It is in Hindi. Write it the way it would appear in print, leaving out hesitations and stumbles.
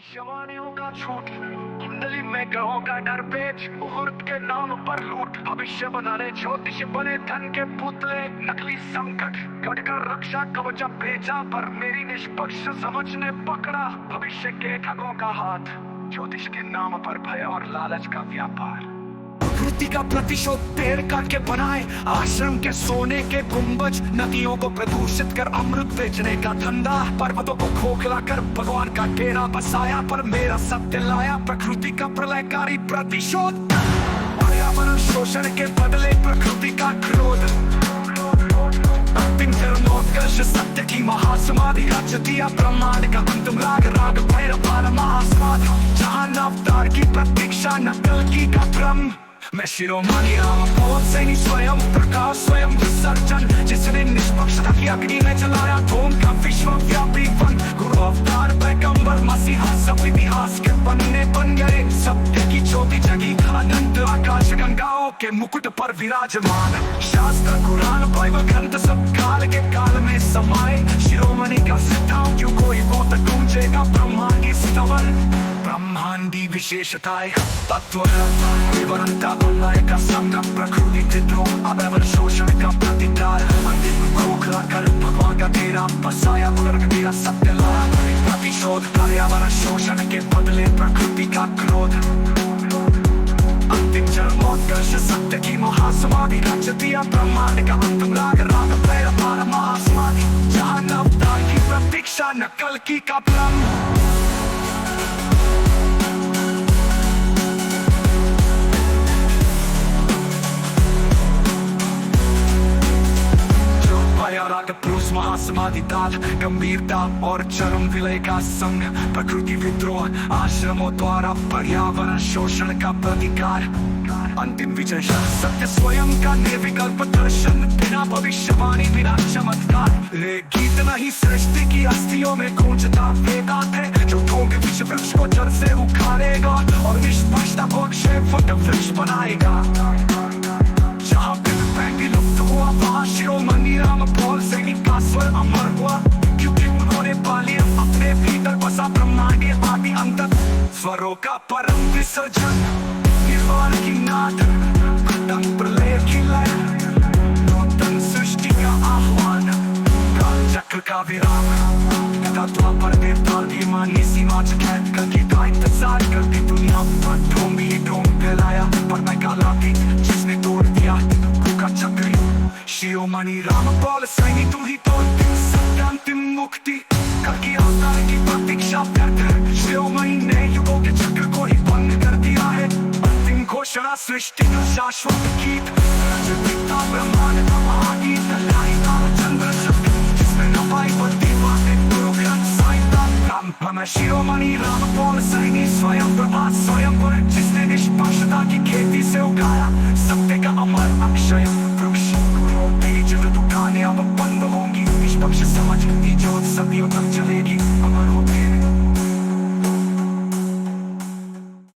भविष्यवाणियों का झूठ, कुंडली में ग्रहों का डर पेच, मुहूर्त के नाम पर लूट, भविष्य बनाने ज्योतिष बने धन के पुतले, नकली संकट कटकर रक्षा कवच बेचा, पर मेरी निष्पक्ष समझ ने पकड़ा भविष्य के ठगों का हाथ, ज्योतिष के नाम पर भय और लालच का व्यापार। प्रकृति का प्रतिशोध पेड़ काट के बनाए आश्रम के सोने के गुंबज, नदियों को प्रदूषित कर अमृत बेचने का धंधा, पर्वतों को खोखला कर भगवान का डेरा बसाया, पर मेरा सत्य लाया प्रकृति का प्रलयकारी प्रतिशोध। पर्यावरण शोषण के बदले प्रकृति का क्रोध, अंतिम धर्मोत्कर्ष सत्य की महासमाधि, राज्य दिया ब्रह्मांड का अंतिम राग, राग भैरव महासमाधि, जहाँ अवतार की प्रतीक्षा न कल्कि का भ्रम। मैं शिरोमणि रामपोल सैनी स्वयं प्रकाश स्वयं विसर्जन, जिसने निष्पक्षता की अग्नि में जलाया धूम का विश्वव्यापी वन, गुरु अवतार पैगंबर मसीहा सब इतिहास के पन्ने बन गए, सत्य की ज्योति जगी अनंत आकाश गंगाओं के मुकुट पर विराजमान, शास्त्र कुरान बाइबल ग्रंथ सब काल के काल में समाये, शिरोमणि का सिद्धांत क्यों कोई वो तक गूंजेगा ब्रह्मांड की स्तवन। ब्रह्मांडी विशेषताएं तत्व विवरणता का संगम, प्रकृति विद्रोह अवैध शोषण का प्रतिकार, अंतिम खोखला कर भगवान का डेरा बसाया, पुनर्ग दिया सत्य लाया प्रतिशोध, पर्यावरण शोषण के बदले प्रकृति का क्रोध, अंतिम जन्मोत्कर्ष सत्य की महासमाधि, राज्य दिया ब्रह्मांड का अंतिम राग, राग भैरव महासमाधि, जहाँ अवतार की प्रतीक्षा न कल्कि का भ्रम। पुरुष महासमाधि दाल गंभीरता और चरम विलय का संग, प्रकृति विद्रोह आश्रमों द्वारा पर्यावरण शोषण का प्रतिकार, अंतिम विजय सत्य स्वयं का निर्विकल्प दर्शन, बिना भविष्यवाणी बिना चमत्कार, गीत नहीं सृष्टि की अस्थियों में गूंजता वेदांत है, जो ठोंगे विश्व वृक्ष को जड़ से उखाड़ेगा और निष्पक्षता को अक्षय फुट वृक्ष बनाएगा, जहाँ लुप्त हुआ वहाँ शिरोमणि रामपोल सैनी का स्वर अमर हुआ, क्योंकि उन्होंने पा लिया अपने भीतर बसा ब्रह्मांड आदि अंत, स्वरों का परम विसर्जन, निर्वाण की नाद प्रलय की लय, नूतन सृष्टि का आह्वान, काल चक्र का विराम, तत्व पर देवताल की मानी सीमा कैद कर का इंतजार करती दुनिया पर ढोंग फैलाया, पर मैं काला थी जिसने तोड़ दिया चक्र। शिरोमणि रामपोल सैनी तुम ही तोड़ती सत्यांतिम मुक्ति, कल्कि अवतार की प्रतीक्षा व्यर्थ है, शिरोमणि ने युगों के चक्र को ही बंद कर दिया है, अंतिम घोषणा सृष्टि का शाश्वत गीत, रजत ब्रह्मांड का महागीत, लाई चंद्र शक्ति जिसमें न पाई बत्ती बातें गुरु ग्रंथ साहित्य राम। मैं शिरोमणि रामपोल सैनी स्वयं प्रभात स्वयं पर, जिसने निष्पक्षता की खेती से उगाया सत्य का अमर अक्षय वृक्ष, तेरी जगत उठाने अब बंद होंगी, निष्पक्ष समझ की ज्योत सदियों तक चलेगी।